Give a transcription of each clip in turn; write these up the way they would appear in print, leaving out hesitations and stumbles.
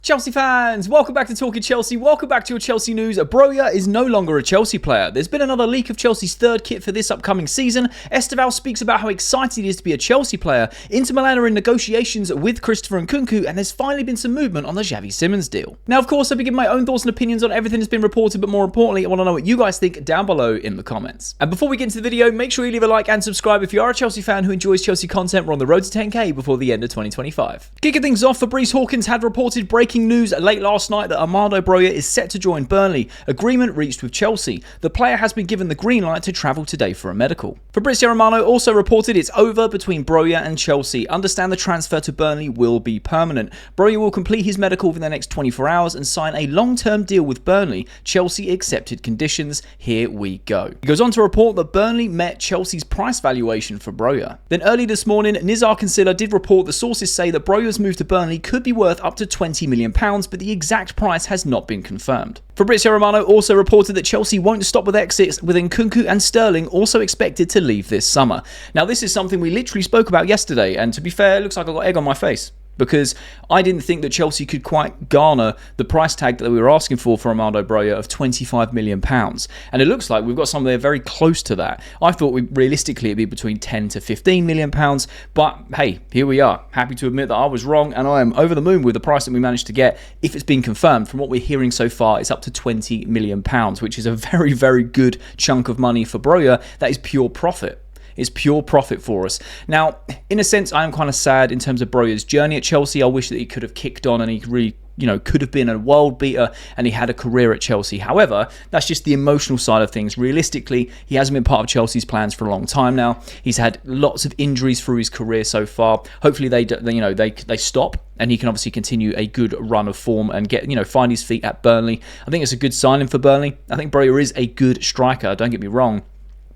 Chelsea fans, welcome back to Talking Chelsea. Welcome back to your Chelsea news. Broja is no longer a Chelsea player. There's been another leak of Chelsea's third kit for this upcoming season. Estevao speaks about how excited he is to be a Chelsea player. Inter Milan are in negotiations with Christopher Nkunku, and there's finally been some movement on the Xavi Simons deal. Now, of course, I'll be giving my own thoughts and opinions on everything that's been reported, but more importantly, I want to know what you guys think down below in the comments. And before we get into the video, make sure you leave a like and subscribe if you are a Chelsea fan who enjoys Chelsea content. We're on the road to 10k before the end of 2025. Kicking things off, Fabrice Hawkins had reported breaking news late last night that Armando Broja is set to join Burnley. Agreement reached with Chelsea. The player has been given the green light to travel today for a medical. Fabrizio Romano also reported it's over between Broja and Chelsea. Understand the transfer to Burnley will be permanent. Broja will complete his medical within the next 24 hours and sign a long-term deal with Burnley. Chelsea accepted conditions. Here we go. He goes on to report that Burnley met Chelsea's price valuation for Broja. Then early this morning, Nizar Kinsella did report that sources say that Broja's move to Burnley could be worth up to £20 million, but the exact price has not been confirmed. Fabrizio Romano also reported that Chelsea won't stop with exits, with Nkunku and Sterling also expected to leave this summer. Now, this is something we literally spoke about yesterday, and to be fair, it looks like I got egg on my face, because I didn't think that Chelsea could quite garner the price tag that we were asking for Armando Broja of £25 million. And it looks like we've got somewhere very close to that. I thought realistically it'd be between £10 to £15 million, but hey, here we are. Happy to admit that I was wrong, and I am over the moon with the price that we managed to get. If it's been confirmed, from what we're hearing so far, it's up to £20 million, which is a very, very good chunk of money for Broja. That is pure profit. It's pure profit for us. Now, in a sense, I am kind of sad in terms of Broja's journey at Chelsea. I wish that he could have kicked on and he really, could have been a world beater and he had a career at Chelsea. However, that's just the emotional side of things. Realistically, he hasn't been part of Chelsea's plans for a long time now. He's had lots of injuries through his career so far. Hopefully, they stop and he can obviously continue a good run of form and get, find his feet at Burnley. I think it's a good signing for Burnley. I think Broja is a good striker. Don't get me wrong.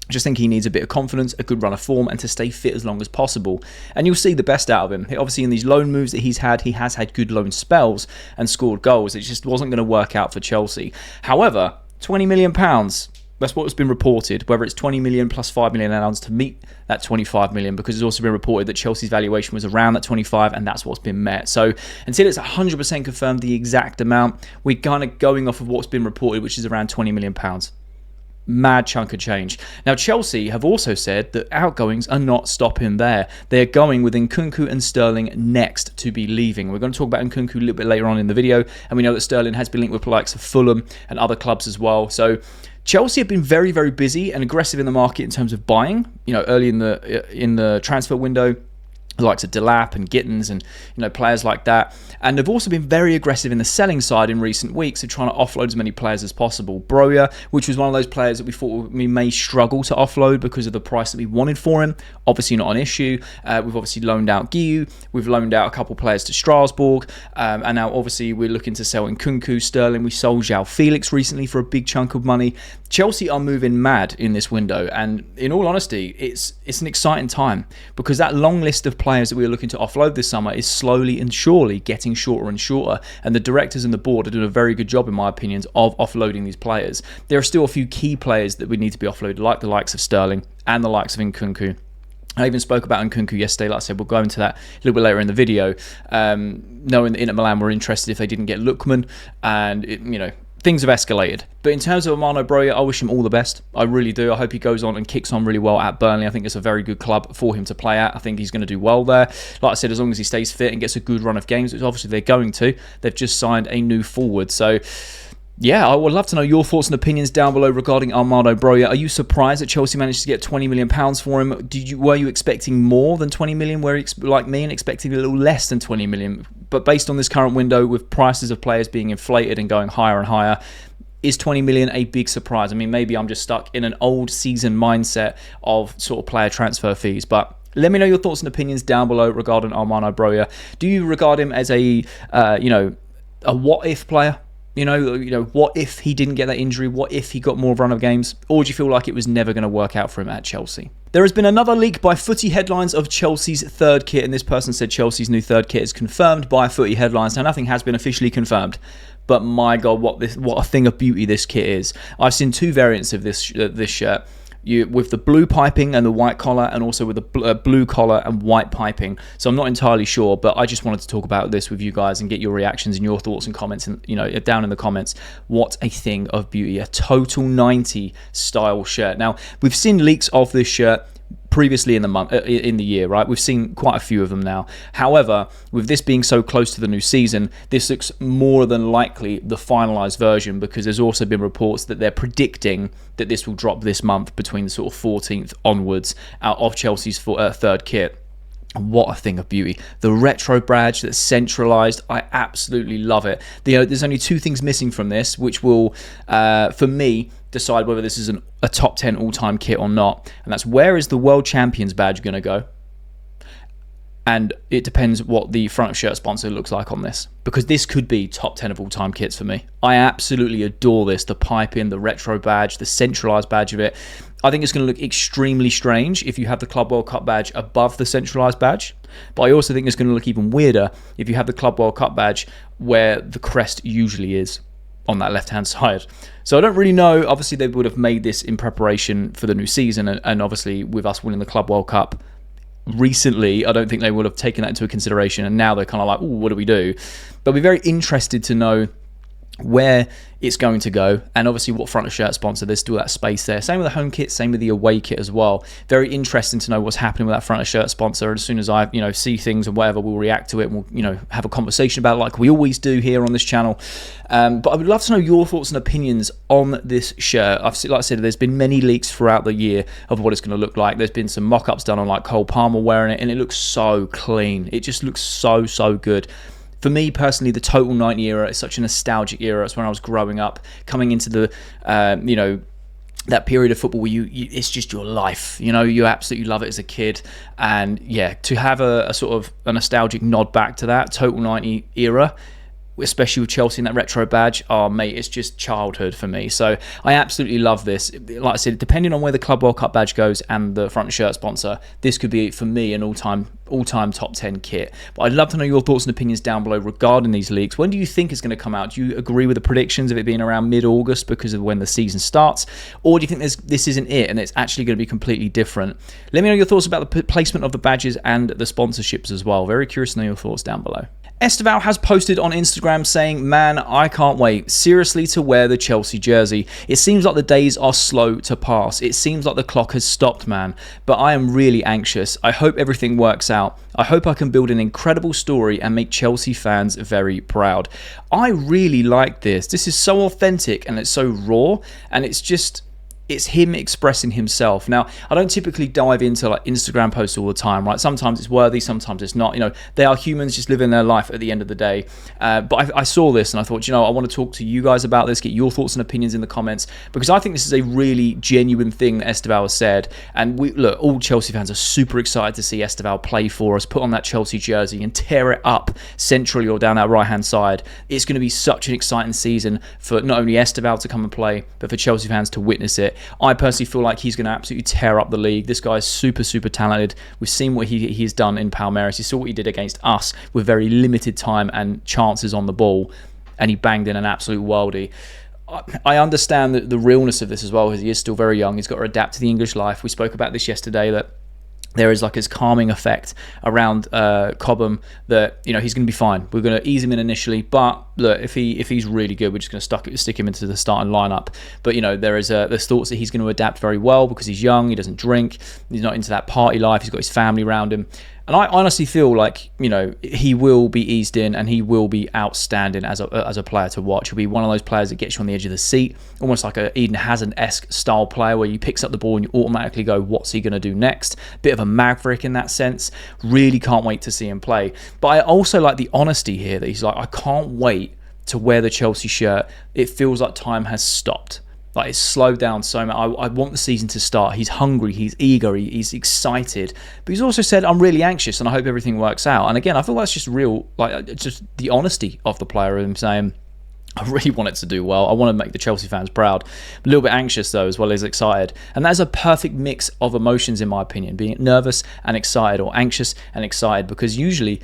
I just think he needs a bit of confidence, a good run of form, and to stay fit as long as possible. And you'll see the best out of him. Obviously, in these loan moves that he has had good loan spells and scored goals. It just wasn't going to work out for Chelsea. However, £20 million, that's what's been reported, whether it's 20 million plus 5 million add-ons to meet that 25 million, because it's also been reported that Chelsea's valuation was around that 25, and that's what's been met. So until it's 100% confirmed the exact amount, we're kind of going off of what's been reported, which is around £20 million. Mad chunk of change. Now, Chelsea have also said that outgoings are not stopping there. They're going with Nkunku and Sterling next to be leaving. We're going to talk about Nkunku a little bit later on in the video, and we know that Sterling has been linked with the likes of Fulham and other clubs as well. So Chelsea have been very, very busy and aggressive in the market in terms of buying. Early in the transfer window, the likes of Delap and Gittins and players like that. And they've also been very aggressive in the selling side in recent weeks of trying to offload as many players as possible. Broja, which was one of those players that we thought we may struggle to offload because of the price that we wanted for him. Obviously not an issue. We've obviously loaned out Guiu. We've loaned out a couple players to Strasbourg. And now obviously we're looking to sell Nkunku, Sterling. We sold João Felix recently for a big chunk of money. Chelsea are moving mad in this window. And in all honesty, it's an exciting time, because that long list of players that we are looking to offload this summer is slowly and surely getting shorter and shorter, and the directors and the board are doing a very good job, in my opinion, of offloading these players. There are still a few key players that we need to be offloaded, like the likes of Sterling and the likes of Nkunku. I even spoke about Nkunku yesterday. Like I said, we'll go into that a little bit later in the video. Knowing that Inter Milan were interested if they didn't get Lookman, and things have escalated. But in terms of Armando Broja, I wish him all the best. I really do. I hope he goes on and kicks on really well at Burnley. I think it's a very good club for him to play at. I think he's going to do well there. Like I said, as long as he stays fit and gets a good run of games, which obviously they're going to. They've just signed a new forward. So yeah, I would love to know your thoughts and opinions down below regarding Armando Broja. Are you surprised that Chelsea managed to get £20 million for him? Were you expecting more than 20 million? Were you, like me, and expecting a little less than 20 million? But based on this current window, with prices of players being inflated and going higher and higher, is 20 million a big surprise? I mean, maybe I'm just stuck in an old season mindset of sort of player transfer fees, but let me know your thoughts and opinions down below regarding Armando Broja. Do you regard him as a what-if player? What if he didn't get that injury? What if he got more run of games? Or do you feel like it was never going to work out for him at Chelsea? There has been another leak by Footy Headlines of Chelsea's third kit, and this person said Chelsea's new third kit is confirmed by Footy Headlines. Now, nothing has been officially confirmed, but my God, what a thing of beauty this kit is. I've seen two variants of this shirt. with the blue piping and the white collar, and also with the blue collar and white piping. So I'm not entirely sure, but I just wanted to talk about this with you guys and get your reactions and your thoughts and comments, and down in the comments. What a thing of beauty, a total 90 style shirt. Now, we've seen leaks of this shirt previously in the year, right? We've seen quite a few of them now. However, with this being so close to the new season, this looks more than likely the finalized version, because there's also been reports that they're predicting that this will drop this month between the sort of 14th onwards out of Chelsea's third kit. What a thing of beauty. The retro badge that's centralized, I absolutely love it. There's only two things missing from this, which will, for me, decide whether this is a top 10 all-time kit or not. And that's, where is the World Champions badge going to go? And it depends what the front of shirt sponsor looks like on this, because this could be top 10 of all-time kits for me. I absolutely adore this. The piping, the retro badge, the centralized badge of it. I think it's going to look extremely strange if you have the Club World Cup badge above the centralized badge. But I also think it's going to look even weirder if you have the Club World Cup badge where the crest usually is on that left-hand side. So I don't really know. Obviously, they would have made this in preparation for the new season, and obviously with us winning the Club World Cup recently, I don't think they would have taken that into consideration, and now they're kind of like, oh, what do we do? But we're very interested to know where it's going to go, and obviously what front of shirt sponsor. There's still that space there. Same with the home kit, same with the away kit as well. Very interesting to know what's happening with that front of shirt sponsor. And as soon as I see things and whatever, we'll react to it, and we'll have a conversation about it like we always do here on this channel. But I would love to know your thoughts and opinions on this shirt. Like I said, there's been many leaks throughout the year of what it's going to look like. There's been some mock-ups done on like Cole Palmer wearing it, and it looks so clean. It just looks so good. For me personally, the Total 90 era is such a nostalgic era. It's when I was growing up, coming into the, that period of football where it's just your life. You absolutely love it as a kid. And yeah, to have a sort of a nostalgic nod back to that Total 90 era, especially with Chelsea and that retro badge, oh mate, it's just childhood for me. So I absolutely love this. Like I said, depending on where the Club World Cup badge goes and the front shirt sponsor, this could be, for me, an all-time top 10 kit. But I'd love to know your thoughts and opinions down below regarding these leaks. When do you think it's going to come out? Do you agree with the predictions of it being around mid-August because of when the season starts? Or do you think this isn't it and it's actually going to be completely different? Let me know your thoughts about the placement of the badges and the sponsorships as well. Very curious to know your thoughts down below. Estevao has posted on Instagram saying, "Man, I can't wait, seriously, to wear the Chelsea jersey. It seems like the days are slow to pass. It seems like the clock has stopped, man. But I am really anxious. I hope everything works out. I hope I can build an incredible story and make Chelsea fans very proud." I really like this. This is so authentic and it's so raw, and it's him expressing himself. Now, I don't typically dive into like Instagram posts all the time, right? Sometimes it's worthy, sometimes it's not. They are humans just living their life at the end of the day. But I saw this and I thought, I want to talk to you guys about this, get your thoughts and opinions in the comments, because I think this is a really genuine thing that Estevao has said. And look, all Chelsea fans are super excited to see Estevao play for us, put on that Chelsea jersey and tear it up centrally or down that right-hand side. It's going to be such an exciting season for not only Estevao to come and play, but for Chelsea fans to witness it. I personally feel like he's going to absolutely tear up the league. This guy is super talented. We've seen what he's done in Palmeiras. You saw what he did against us with very limited time and chances on the ball, and he banged in an absolute worldie. I understand the realness of this as well, because he is still very young. He's got to adapt to the English life. We spoke about this yesterday, that there is like his calming effect around Cobham, that he's going to be fine. We're going to ease him in initially, but look, if he's really good, we're just going to stick him into the starting lineup. But there's thoughts that he's going to adapt very well because he's young, he doesn't drink, he's not into that party life, he's got his family around him. And I honestly feel like, he will be eased in and he will be outstanding as a player to watch. He'll be one of those players that gets you on the edge of the seat, almost like a Eden Hazard-esque style player where he picks up the ball and you automatically go, what's he going to do next? Bit of a maverick in that sense. Really can't wait to see him play. But I also like the honesty here that he's like, I can't wait to wear the Chelsea shirt. It feels like time has stopped. Like, it's slowed down so much. I want the season to start. He's hungry, he's eager, he's excited. But he's also said, I'm really anxious and I hope everything works out. And again, I feel that's just real, like, just the honesty of the player, him saying, I really want it to do well. I want to make the Chelsea fans proud. A little bit anxious though, as well as excited. And that is a perfect mix of emotions, in my opinion, being nervous and excited, or anxious and excited, because usually,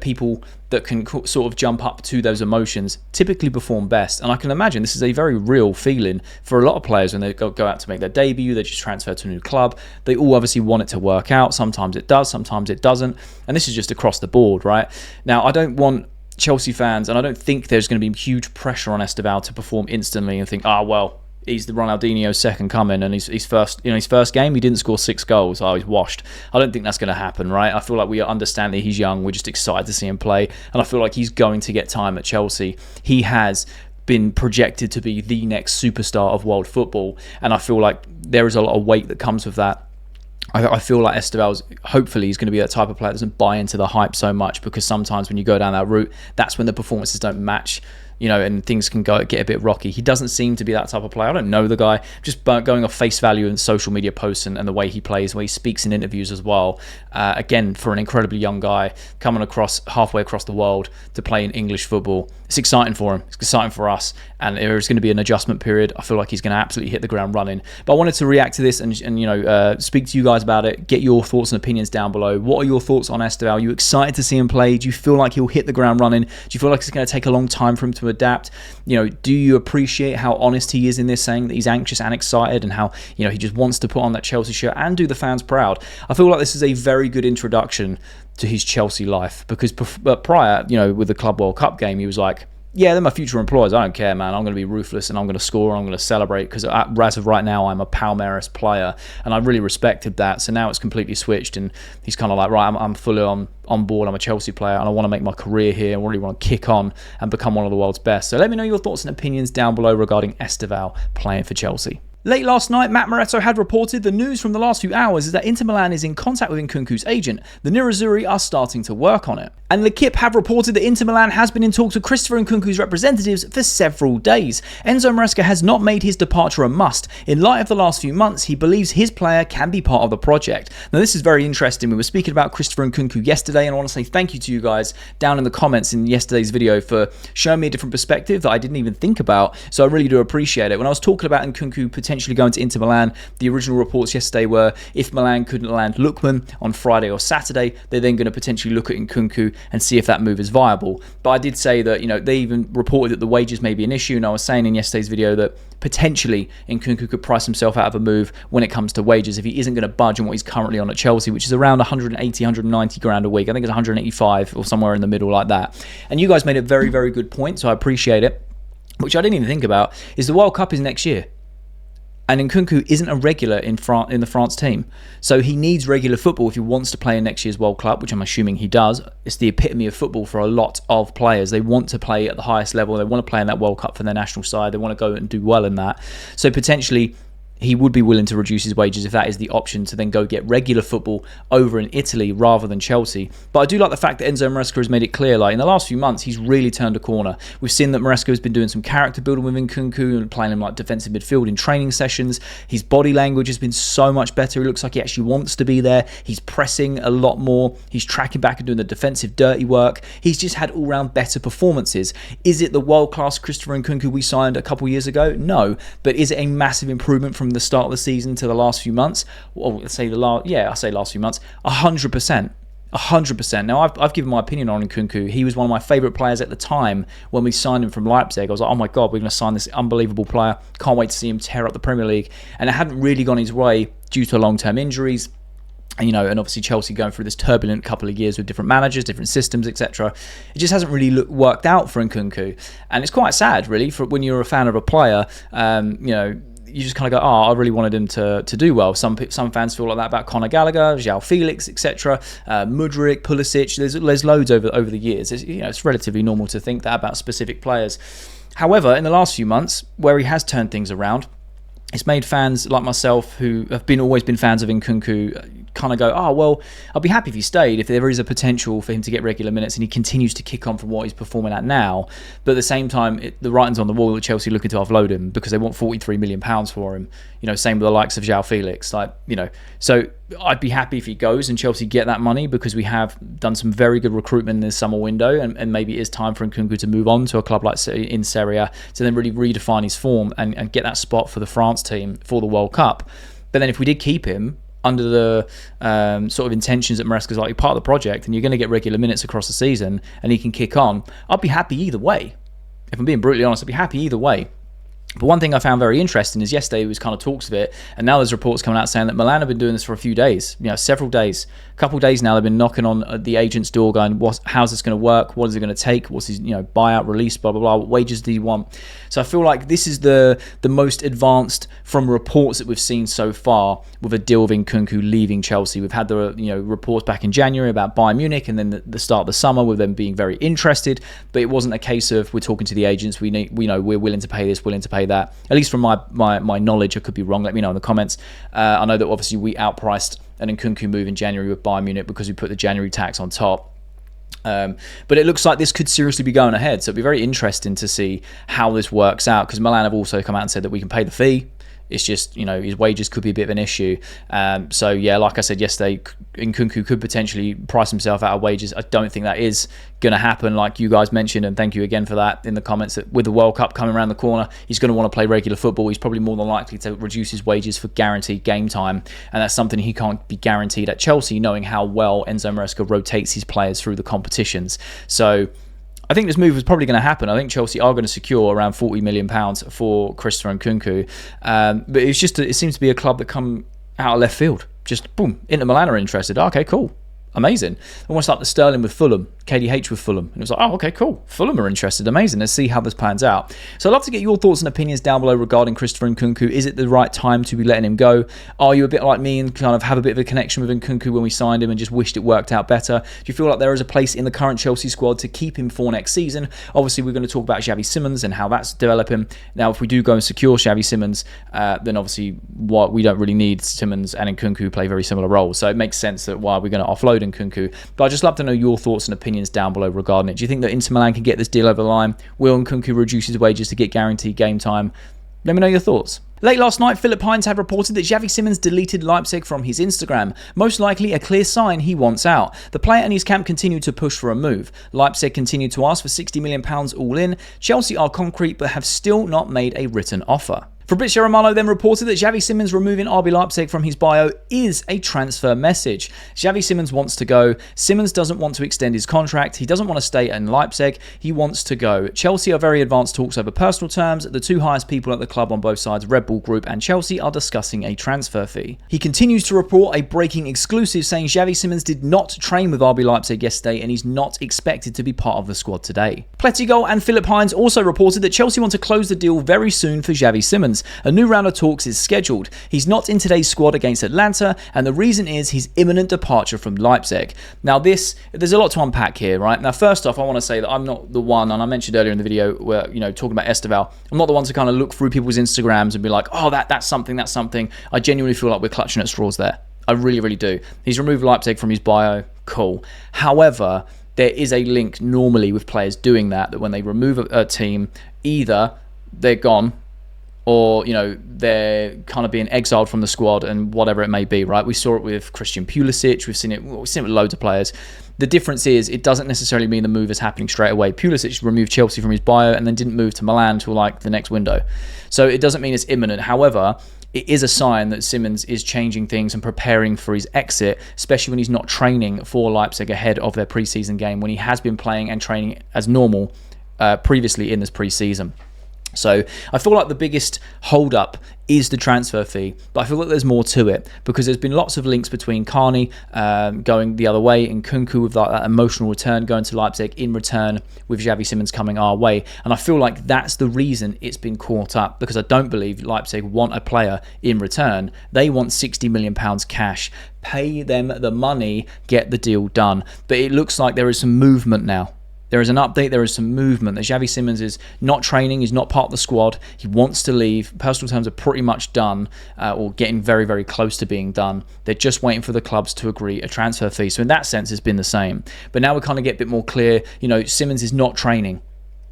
people that can sort of jump up to those emotions typically perform best. And I can imagine this is a very real feeling for a lot of players when they go out to make their debut. They just transfer to a new club. They all obviously want it to work out. Sometimes it does, sometimes it doesn't. And this is just across the board, right? Now, I don't want Chelsea fans, and I don't think there's going to be huge pressure on Estevao to perform instantly and think, well, he's the Ronaldinho's second coming, and his first game he didn't score 6 goals. He's washed. I don't think that's going to happen, right? I feel like we understand that he's young. We're just excited to see him play, and I feel like he's going to get time at Chelsea. He has been projected to be the next superstar of world football, and I feel like there is a lot of weight that comes with that. I feel like Estevao, hopefully, he's going to be that type of player that doesn't buy into the hype so much, because sometimes when you go down that route, that's when the performances don't match, and things can get a bit rocky. He doesn't seem to be that type of player. I don't know the guy, just going off face value and social media posts and the way he plays, the way he speaks in interviews as well. Again, for an incredibly young guy coming halfway across the world to play in English football, it's exciting for him. It's exciting for us, and there's going to be an adjustment period. I feel like he's going to absolutely hit the ground running. But I wanted to react to this and speak to you guys about it. Get your thoughts and opinions down below. What are your thoughts on Estevao? Are you excited to see him play? Do you feel like he'll hit the ground running? Do you feel like it's going to take a long time for him to adapt? Do you appreciate how honest he is in this, saying that he's anxious and excited, and how he just wants to put on that Chelsea shirt and do the fans proud? I feel like this is a very good introduction to his Chelsea life, because prior, with the Club World Cup game, he was like, yeah, they're my future employers. I don't care, man. I'm going to be ruthless, and I'm going to score, and I'm going to celebrate, because as of right now, I'm a Palmeiras player, and I really respected that. So now it's completely switched, and he's kind of like, right, I'm fully on board. I'm a Chelsea player, and I want to make my career here. I really want to kick on and become one of the world's best. So let me know your thoughts and opinions down below regarding Estevao playing for Chelsea. Late last night, Matt Moretto had reported the news from the last few hours is that Inter Milan is in contact with Nkunku's agent. The Nerazzurri are starting to work on it. And L'Equipe have reported that Inter Milan has been in talks with Christopher Nkunku's representatives for several days. Enzo Maresca has not made his departure a must. In light of the last few months, he believes his player can be part of the project. Now, this is very interesting. We were speaking about Christopher Nkunku yesterday, and I want to say thank you to you guys down in the comments in yesterday's video for showing me a different perspective that I didn't even think about. So I really do appreciate it. When I was talking about Nkunku potentially going to Inter Milan, the original reports yesterday were if Milan couldn't land Lookman on Friday or Saturday, they're then going to potentially look at Nkunku and see if that move is viable. But I did say that, they even reported that the wages may be an issue, and I was saying in yesterday's video that potentially Nkunku could price himself out of a move when it comes to wages if he isn't going to budge on what he's currently on at Chelsea, which is around 180, 190 grand a week. I think it's 185 or somewhere in the middle like that. And you guys made a very, very good point, so I appreciate it, which I didn't even think about, is the World Cup is next year. And Nkunku isn't a regular in the France team. So he needs regular football if he wants to play in next year's World Cup, which I'm assuming he does. It's the epitome of football for a lot of players. They want to play at the highest level. They want to play in that World Cup for their national side. They want to go and do well in that. So potentially he would be willing to reduce his wages if that is the option, to then go get regular football over in Italy rather than Chelsea. But I do like the fact that Enzo Maresca has made it clear, like in the last few months, he's really turned a corner. We've seen that Maresca has been doing some character building with Nkunku and playing him like defensive midfield in training sessions. His body language has been so much better. He looks like he actually wants to be there. He's pressing a lot more. He's tracking back and doing the defensive dirty work. He's just had all-round better performances. Is it the world-class Christopher Nkunku we signed a couple years ago? No. But is it a massive improvement from the start of the season to the last few months? Well, let's say last few months. 100%. 100%. Now, I've given my opinion on Nkunku. He was one of my favourite players at the time when we signed him from Leipzig. I was like, oh my God, we're going to sign this unbelievable player. Can't wait to see him tear up the Premier League. And it hadn't really gone his way due to long-term injuries. And, and obviously Chelsea going through this turbulent couple of years with different managers, different systems, etc. It just hasn't really worked out for Nkunku. And it's quite sad, really, for when you're a fan of a player, you just kind of go, I really wanted him to do well. Some fans feel like that about Conor Gallagher, João Felix, etc. Mudryk, Pulisic. There's loads over the years. It's relatively normal to think that about specific players. However, in the last few months, where he has turned things around, it's made fans like myself, who have always been fans of Nkunku, kind of go, oh, well, I'll be happy if he stayed, if there is a potential for him to get regular minutes and he continues to kick on from what he's performing at now. But at the same time, the writing's on the wall that Chelsea are looking to offload him because they want £43 million for him. Same with the likes of João Felix. So I'd be happy if he goes and Chelsea get that money, because we have done some very good recruitment in this summer window, and maybe it is time for Nkunku to move on to a club like in Serie A to then really redefine his form and get that spot for the France team for the World Cup. But then if we did keep him under the sort of intentions that Maresca's like part of the project, and you're going to get regular minutes across the season and he can kick on, I'd be happy either way. If I'm being brutally honest, I'd be happy either way. But one thing I found very interesting is yesterday was kind of talks of it, and now there's reports coming out saying that Milan have been doing this for a few days, several days, a couple of days now. They've been knocking on the agent's door going, how's this going to work? What is it going to take? What's his buyout, release, blah, blah, blah. What wages do you want? So I feel like this is the most advanced from reports that we've seen so far with a deal with Nkunku leaving Chelsea. We've had the reports back in January about Bayern Munich, and then the start of the summer with them being very interested. But it wasn't a case of we're talking to the agents, we're willing to pay this, willing to pay that. At least from my knowledge, I could be wrong. Let me know in the comments. I know that obviously we outpriced an Nkunku move in January with Bayern Munich because we put the January tax on top. But it looks like this could seriously be going ahead. So it'd be very interesting to see how this works out, because Milan have also come out and said that we can pay the fee. It's just, his wages could be a bit of an issue. So, yeah, like I said yesterday, Nkunku could potentially price himself out of wages. I don't think that is going to happen, like you guys mentioned, and thank you again for that in the comments, that with the World Cup coming around the corner, he's going to want to play regular football. He's probably more than likely to reduce his wages for guaranteed game time, and that's something he can't be guaranteed at Chelsea, knowing how well Enzo Maresca rotates his players through the competitions. So I think this move is probably going to happen. I think Chelsea are going to secure around £40 million for Christopher Nkunku. But it seems to be a club that come out of left field. Just boom, Inter Milan are interested. Okay, cool. Amazing. Almost like the Sterling with Fulham, KDH with Fulham. And it was like, oh, okay, cool. Fulham are interested. Amazing. Let's see how this pans out. So I'd love to get your thoughts and opinions down below regarding Christopher Nkunku. Is it the right time to be letting him go? Are you a bit like me and kind of have a bit of a connection with Nkunku when we signed him and just wished it worked out better? Do you feel like there is a place in the current Chelsea squad to keep him for next season? Obviously, we're going to talk about Xavi Simons and how that's developing. Now, if we do go and secure Xavi Simons, then obviously we don't really need Simons and Nkunku play very similar roles. So it makes sense that why we're going to offload Nkunku. But I'd just love to know your thoughts and opinions down below regarding it. Do you think that Inter Milan can get this deal over the line? Will Nkunku reduce his wages to get guaranteed game time? Let me know your thoughts. Late last night, Philip Hines had reported that Xavi Simons deleted Leipzig from his Instagram, most likely a clear sign he wants out. The player and his camp continued to push for a move. Leipzig continued to ask for £60 million all in. Chelsea are concrete but have still not made a written offer. Fabrizio Romano then reported that Xavi Simons removing RB Leipzig from his bio is a transfer message. Xavi Simons wants to go. Simons doesn't want to extend his contract. He doesn't want to stay in Leipzig. He wants to go. Chelsea are very advanced talks over personal terms. The two highest people at the club on both sides, Red Bull Group and Chelsea, are discussing a transfer fee. He continues to report a breaking exclusive saying Xavi Simons did not train with RB Leipzig yesterday and he's not expected to be part of the squad today. Plettigol and Philip Hines also reported that Chelsea want to close the deal very soon for Xavi Simons. A new round of talks is scheduled. He's not in today's squad against Atlanta, and the reason is his imminent departure from Leipzig. Now there's a lot to unpack here, right? Now first off, I want to say that I'm not the one, and I mentioned earlier in the video where, talking about Estevao, I'm not the one to kind of look through people's Instagrams and be like, oh, that's something. I genuinely feel like we're clutching at straws there. I really, really do. He's removed Leipzig from his bio. Cool. However, there is a link normally with players doing that when they remove a team, either they're gone, or they're kind of being exiled from the squad and whatever it may be, right? We saw it with Christian Pulisic. We've seen it with loads of players. The difference is it doesn't necessarily mean the move is happening straight away. Pulisic removed Chelsea from his bio and then didn't move to Milan until like the next window. So it doesn't mean it's imminent. However, it is a sign that Simons is changing things and preparing for his exit, especially when he's not training for Leipzig ahead of their preseason game, when he has been playing and training as normal previously in this preseason. So I feel like the biggest hold-up is the transfer fee, but I feel like there's more to it because there's been lots of links between Carney going the other way and Nkunku with that emotional return going to Leipzig in return with Xavi Simons coming our way. And I feel like that's the reason it's been caught up, because I don't believe Leipzig want a player in return. They want £60 million cash. Pay them the money, get the deal done. But it looks like there is some movement now. There is an update, there is some movement. That Xavi Simons is not training, he's not part of the squad, he wants to leave. Personal terms are pretty much done, or getting very, very close to being done. They're just waiting for the clubs to agree a transfer fee. So in that sense, it's been the same. But now we kind of get a bit more clear, Simons is not training.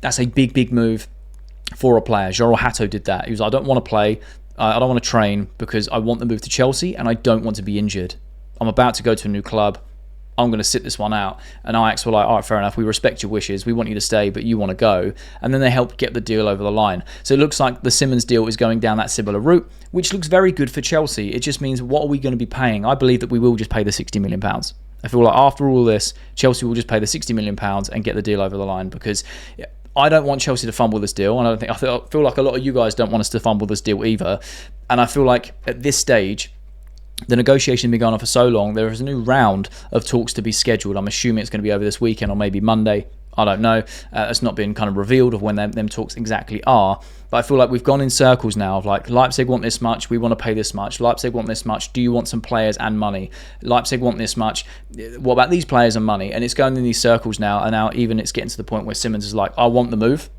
That's a big, big move for a player. João Hato did that. He was like, I don't want to play, I don't want to train because I want the move to Chelsea and I don't want to be injured. I'm about to go to a new club. I'm going to sit this one out. And Ajax were like, all right, fair enough. We respect your wishes. We want you to stay, but you want to go. And then they helped get the deal over the line. So it looks like the Simons deal is going down that similar route, which looks very good for Chelsea. It just means, what are we going to be paying? I believe that we will just pay the £60 million. I feel like after all this, Chelsea will just pay the £60 million and get the deal over the line, because I don't want Chelsea to fumble this deal. And I feel like a lot of you guys don't want us to fumble this deal either. And I feel like at this stage, the negotiation has been going on for so long. There is a new round of talks to be scheduled. I'm assuming it's going to be over this weekend or maybe Monday. I don't know. It's not been kind of revealed of when them talks exactly are. But I feel like we've gone in circles now of like, Leipzig want this much, we want to pay this much. Leipzig want this much, do you want some players and money? Leipzig want this much, what about these players and money? And it's going in these circles now. And now even it's getting to the point where Simons is like, I want the move.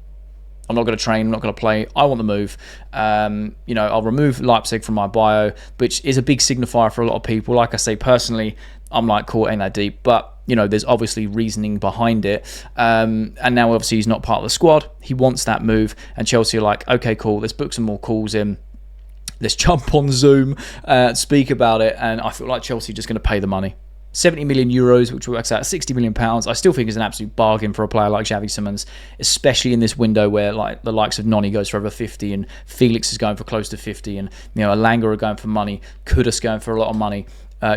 I'm not going to train, I'm not going to play, I want the move. I'll remove Leipzig from my bio, which is a big signifier for a lot of people. Like I say, personally, I'm like, cool, ain't that deep. But, there's obviously reasoning behind it. And now, obviously, he's not part of the squad. He wants that move. And Chelsea are like, okay, cool, let's book some more calls in. Let's jump on Zoom, speak about it. And I feel like Chelsea are just going to pay the money. 70 million euros, which works out at 60 million pounds. I still think is an absolute bargain for a player like Xavi Simons, especially in this window where like the likes of Noni goes for over 50 and Felix is going for close to 50 and Alanga are going for money, Kudus going for a lot of money.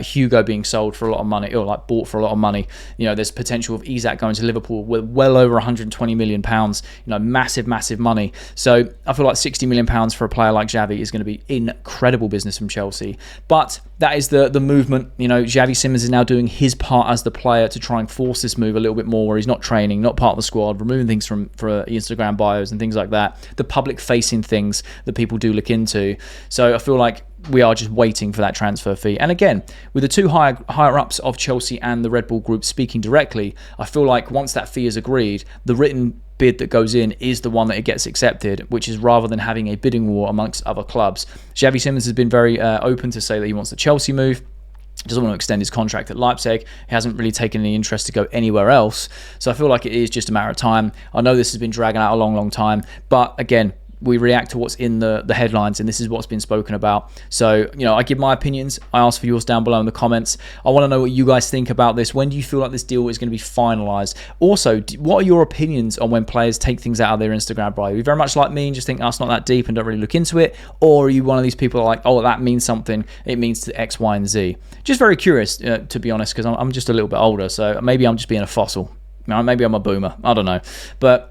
Hugo being sold for a lot of money, or like bought for a lot of money. There's potential of Isak going to Liverpool with well over 120 million pounds. Massive, massive money. So I feel like 60 million pounds for a player like Xavi is going to be incredible business from Chelsea. But that is the movement. Xavi Simons is now doing his part as the player to try and force this move a little bit more, where he's not training, not part of the squad, removing things for Instagram bios and things like that. The public-facing things that people do look into. So I feel like we are just waiting for that transfer fee. And again, with the two higher-ups of Chelsea and the Red Bull Group speaking directly, I feel like once that fee is agreed, the written bid that goes in is the one that it gets accepted, which is rather than having a bidding war amongst other clubs. Xavi Simons has been very open to say that he wants the Chelsea move. Doesn't want to extend his contract at Leipzig. He hasn't really taken any interest to go anywhere else. So I feel like it is just a matter of time. I know this has been dragging out a long, long time. But again, we react to what's in the headlines, and this is what's been spoken about. So, I give my opinions. I ask for yours down below in the comments. I want to know what you guys think about this. When do you feel like this deal is going to be finalised? Also, what are your opinions on when players take things out of their Instagram bio? Are you very much like me and just think, oh, it's not that deep and don't really look into it? Or are you one of these people that are like, oh, that means something. It means to X, Y, and Z. Just very curious, to be honest, because I'm just a little bit older. So maybe I'm just being a fossil. Maybe I'm a boomer. I don't know. But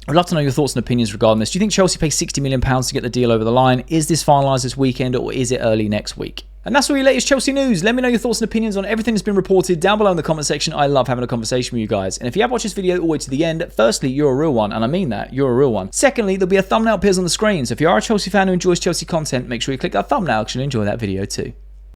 I'd love to know your thoughts and opinions regarding this. Do you think Chelsea pay £60 million to get the deal over the line? Is this finalised this weekend, or is it early next week? And that's all your latest Chelsea news. Let me know your thoughts and opinions on everything that's been reported down below in the comment section. I love having a conversation with you guys. And if you have watched this video all the way to the end, firstly, you're a real one, and I mean that, you're a real one. Secondly, there'll be a thumbnail appears on the screen. So if you are a Chelsea fan who enjoys Chelsea content, make sure you click that thumbnail because you'll enjoy that video too.